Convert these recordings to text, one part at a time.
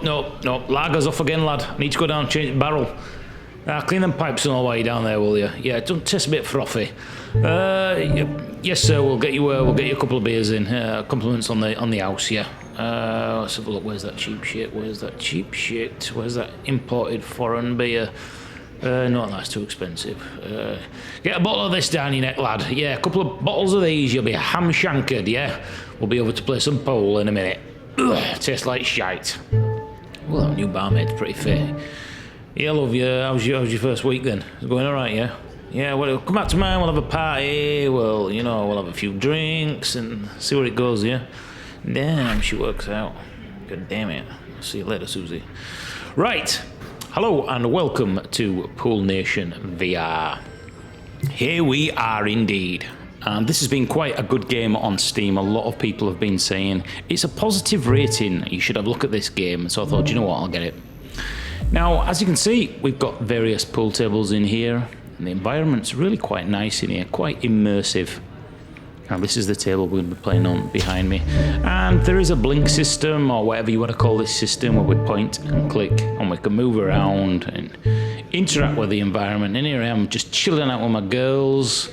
no. Lager's off again, lad. I need to go down and change the barrel. Clean them pipes and all while you're down there, will you? Yeah, don't taste a bit frothy. Yes, sir. We'll get you a couple of beers in. Compliments on the house, yeah. Let's have a look. Where's that cheap shit? Where's that imported foreign beer? No, that's too expensive. Get a bottle of this down your neck, lad. Yeah, a couple of bottles of these, you'll be ham-shankered, yeah? We'll be over to play some pole in a minute. Ugh, tastes like shite. Well, that new barmaid's pretty fit. Yeah, love you. How's your first week then? Is it going alright, yeah? Yeah, well, come back to mine, we'll have a party, we'll have a few drinks and see where it goes, yeah? Damn, she works out. God damn it. I'll see you later, Susie. Right. Hello and welcome to Pool Nation VR. Here we are indeed. And this has been quite a good game on Steam. A lot of people have been saying it's a positive rating. You should have a look at this game. So I thought, you know what, I'll get it. Now, as you can see, we've got various pool tables in here. And the environment's really quite nice in here, quite immersive. Now, this is the table we're going to be playing on behind me. And there is a blink system, or whatever you want to call this system, where we point and click, and we can move around and interact with the environment. And here I am, just chilling out with my girls.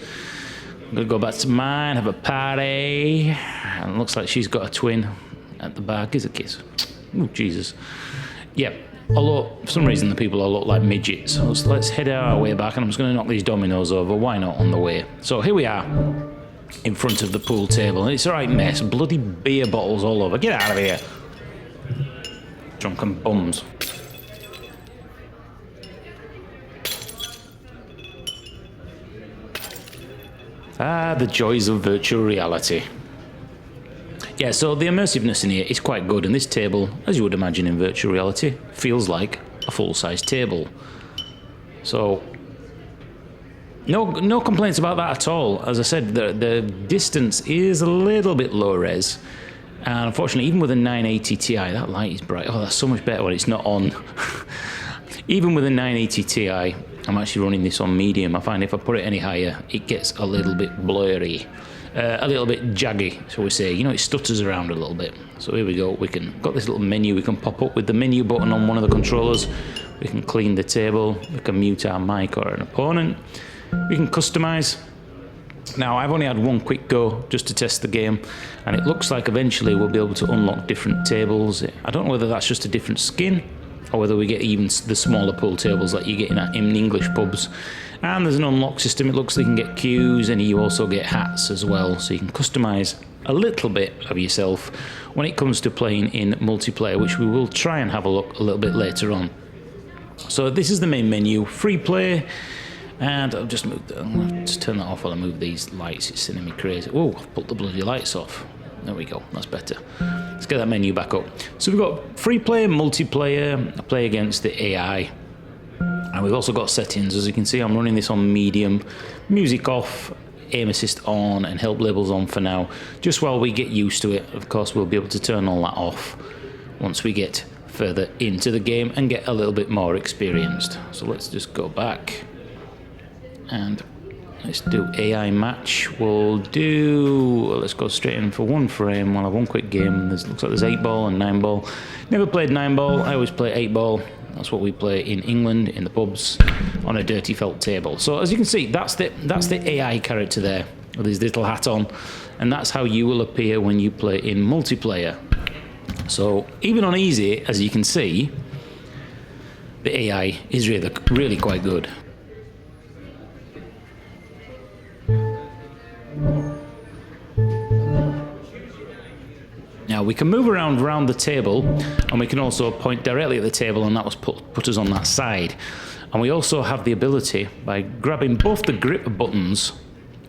I'm going to go back to mine, have a party. And it looks like she's got a twin at the back. Is a kiss. Oh, Jesus. Yep. Although, for some reason, the people all look like midgets. So let's head our way back, and I'm just going to knock these dominoes over. Why not on the way? So here we are, in front of the pool table. And it's a right mess. Bloody beer bottles all over. Get out of here. Drunken bums. The joys of virtual reality. Yeah, so the immersiveness in here is quite good, and this table, as you would imagine in virtual reality, feels like a full-size table. So, no complaints about that at all. As I said, the distance is a little bit low res, and unfortunately, even with a 980 Ti, that light is bright. Oh, that's so much better when it's not on. Even with a 980 Ti, I'm actually running this on medium. I find if I put it any higher, it gets a little bit blurry. A little bit jaggy, shall we say. You know, it stutters around a little bit. So here we go. Got this little menu we can pop up with the menu button on one of the controllers. We can clean the table. We can mute our mic or an opponent. We can customize. Now, I've only had one quick go just to test the game, and it looks like eventually we'll be able to unlock different tables. I don't know whether that's just a different skin, or whether we get even the smaller pool tables like you get in English pubs. And there's an unlock system. It looks like you can get cues, and you also get hats as well, so you can customize a little bit of yourself when it comes to playing in multiplayer, which we will try and have a look a little bit later on. So this is the main menu, free play, and I'll just move I'm gonna just turn that off while I move these lights. It's sending me crazy. Oh, I've put the bloody lights off. There we go, that's better. Let's get that menu back up. So we've got free play, multiplayer, play against the AI. And we've also got settings. As you can see, I'm running this on medium, music off, aim assist on, and help labels on for now. Just while we get used to it, of course, we'll be able to turn all that off once we get further into the game and get a little bit more experienced. So let's just go back and let's do AI match. Let's go straight in for one frame. We'll have one quick game. Looks like there's 8-ball and 9-ball. Never played 9-ball. I always play 8-ball. That's what we play in England, in the pubs, on a dirty felt table. So as you can see, that's the AI character there, with his little hat on, and that's how you will appear when you play in multiplayer. So even on easy, as you can see, the AI is really quite good. Now we can move around the table, and we can also point directly at the table, and that was put us on that side. And we also have the ability, by grabbing both the grip buttons,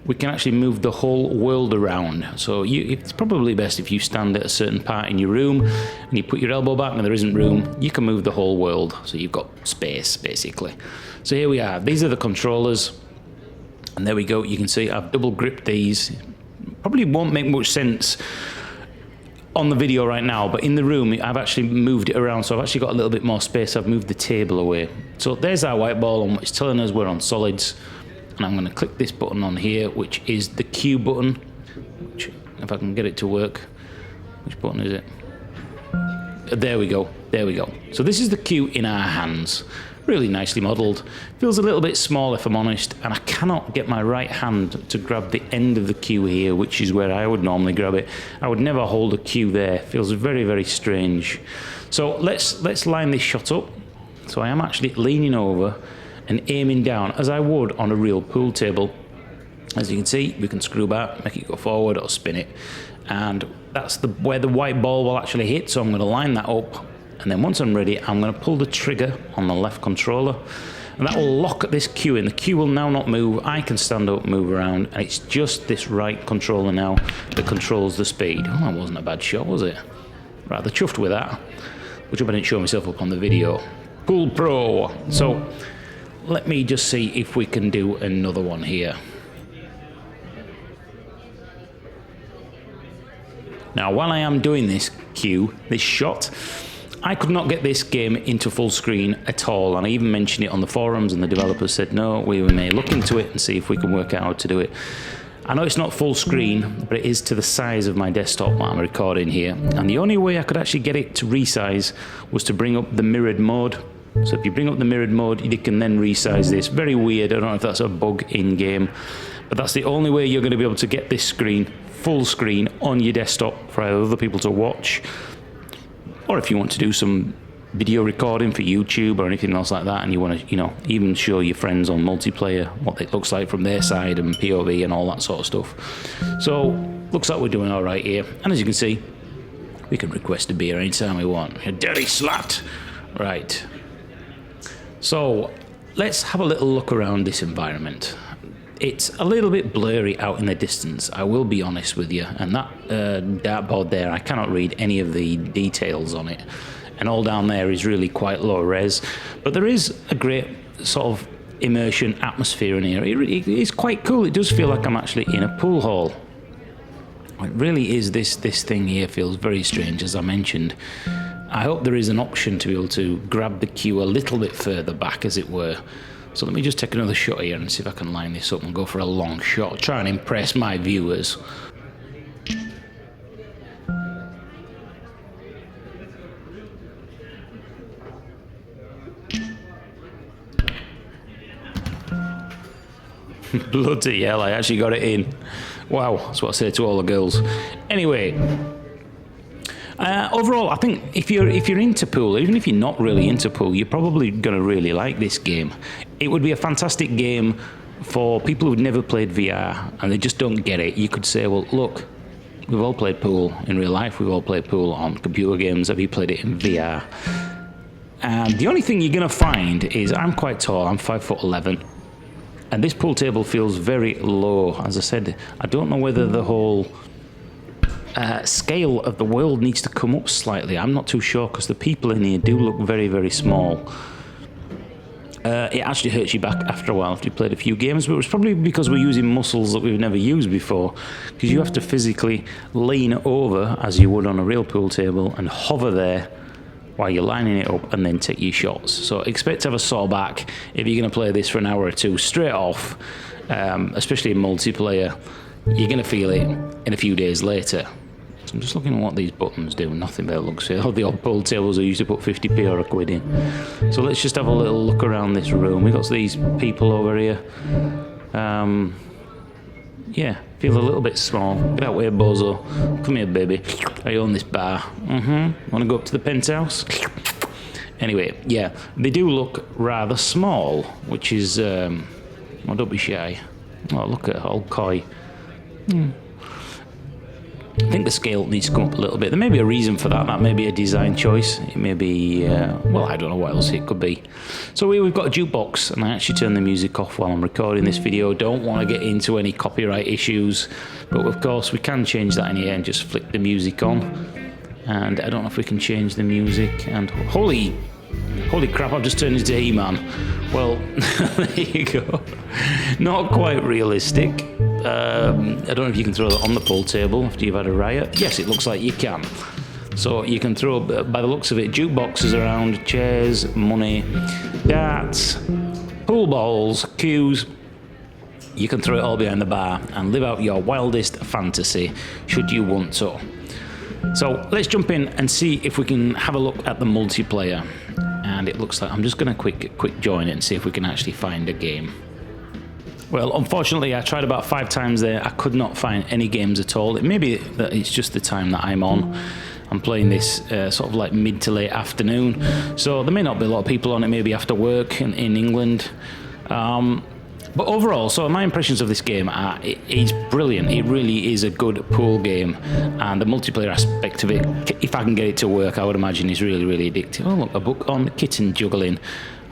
we can actually move the whole world around. So it's probably best if you stand at a certain part in your room and you put your elbow back and there isn't room, you can move the whole world. So you've got space, basically. So here we are. These are the controllers. And there we go. You can see I've double gripped these. Probably won't make much sense on the video right now, but in the room I've actually moved it around, so I've actually got a little bit more space. I've moved the table away. So there's our white ball, and it's telling us we're on solids. And I'm going to click this button on here, which is the Q button, which, if I can get it to work. Which button is it? There we go. There we go. So this is the queue in our hands. Really nicely modelled. Feels a little bit small if I'm honest, and I cannot get my right hand to grab the end of the queue here, which is where I would normally grab it. I would never hold a queue there. Feels very, very strange. So let's line this shot up. So I am actually leaning over and aiming down as I would on a real pool table. As you can see, we can screw back, make it go forward or spin it. And that's where the white ball will actually hit. So I'm going to line that up. And then once I'm ready, I'm going to pull the trigger on the left controller. And that will lock this queue in. The queue will now not move. I can stand up, move around. And it's just this right controller now that controls the speed. Oh, that wasn't a bad shot, was it? Rather chuffed with that. Which I didn't show myself up on the video. Pool Pro. So let me just see if we can do another one here. Now, while I am doing this shot, I could not get this game into full screen at all, and I even mentioned it on the forums, and the developers said, no, we may look into it and see if we can work out how to do it. I know it's not full screen, but it is to the size of my desktop that I'm recording here, and the only way I could actually get it to resize was to bring up the mirrored mode. So if you bring up the mirrored mode, you can then resize this. Very weird, I don't know if that's a bug in-game, but that's the only way you're going to be able to get this screen full screen on your desktop for other people to watch. Or if you want to do some video recording for YouTube or anything else like that, and you want to, even show your friends on multiplayer what it looks like from their side and POV and all that sort of stuff. So, looks like we're doing all right here. And as you can see, we can request a beer anytime we want. A dirty slut! Right. So, let's have a little look around this environment. It's a little bit blurry out in the distance, I will be honest with you. And that dartboard there, I cannot read any of the details on it. And all down there is really quite low res. But there is a great sort of immersion atmosphere in here. It's quite cool. It does feel like I'm actually in a pool hall. It really is. This thing here feels very strange, as I mentioned. I hope there is an option to be able to grab the queue a little bit further back, as it were. So let me just take another shot here and see if I can line this up and go for a long shot. Try and impress my viewers. Bloody hell, I actually got it in. Wow, that's what I say to all the girls. Anyway, overall, I think if you're into pool, even if you're not really into pool, you're probably going to really like this game. It would be a fantastic game for people who've never played VR and they just don't get it. You could say, well, look, we've all played pool in real life. We've all played pool on computer games. Have you played it in VR? And the only thing you're going to find is I'm quite tall. I'm 5'11". And this pool table feels very low. As I said, I don't know whether the whole scale of the world needs to come up slightly. I'm not too sure because the people in here do look very, very small. It actually hurts you back after a while after you played a few games, but it was probably because we're using muscles that we've never used before, because you have to physically lean over as you would on a real pool table and hover there while you're lining it up and then take your shots. So expect to have a sore back if you're going to play this for an hour or two straight off, especially in multiplayer. You're going to feel it in a few days later. So I'm just looking at what these buttons do. Nothing by the looks of it. All the old pool tables I used to put 50p or a quid in. So let's just have a little look around this room. We've got these people over here. Yeah, feel a little bit small. Get out here, bozo. Come here, baby. I own this bar. Want to go up to the penthouse? Anyway, yeah, they do look rather small, which is... well, don't be shy. Oh, look at old Koi. I think the scale needs to come up a little bit. There may be a reason for that. That may be a design choice. It may be, well, I don't know what else it could be. So we've got a jukebox, and I actually turn the music off while I'm recording this video. Don't want to get into any copyright issues, but of course we can change that in here and just flick the music on. And I don't know if we can change the music. And holy crap, I've just turned into He-Man. Well, there you go. Not quite realistic. I don't know if you can throw that on the pool table after you've had a riot. Yes, it looks like you can. So you can throw, by the looks of it, jukeboxes around, chairs, money, darts, pool balls, cues. You can throw it all behind the bar and live out your wildest fantasy, should you want to. So let's jump in and see if we can have a look at the multiplayer. And it looks like I'm just going to quick join it and see if we can actually find a game. Well, unfortunately, I tried about 5 times there. I could not find any games at all. It may be that it's just the time that I'm on. I'm playing this sort of like mid to late afternoon, so there may not be a lot of people on it, maybe after work in England. But overall, so my impressions of this game are, it's brilliant. It really is a good pool game, and the multiplayer aspect of it, if I can get it to work, I would imagine is really, really addictive. Oh look, a book on kitten juggling.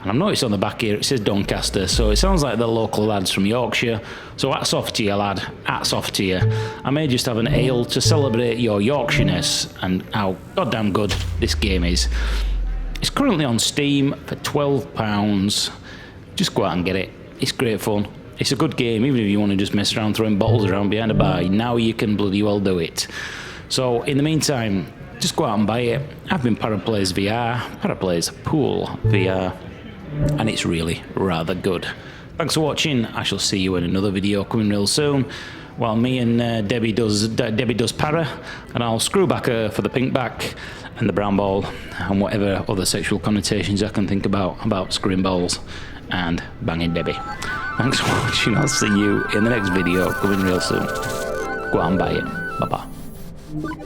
And I've noticed on the back here it says Doncaster, so it sounds like the local lads from Yorkshire. So hats off to you, lad, hats off to you. I may just have an ale to celebrate your Yorkshireness and how goddamn good this game is. It's currently on Steam for £12. Just go out and get it. It's great fun. It's a good game, even if you want to just mess around throwing bottles around behind a bar. Now you can bloody well do it. So in the meantime, just go out and buy it. I've been Paraplayers VR, Paraplayers Pool VR, and it's really rather good. Thanks for watching. I shall see you in another video coming real soon, while me and Debbie does para, and I'll screw back her for the pink back and the brown ball and whatever other sexual connotations I can think about screwing balls and banging Debbie. Thanks for watching. I'll see you in the next video coming real soon. Go out and buy it. Bye bye.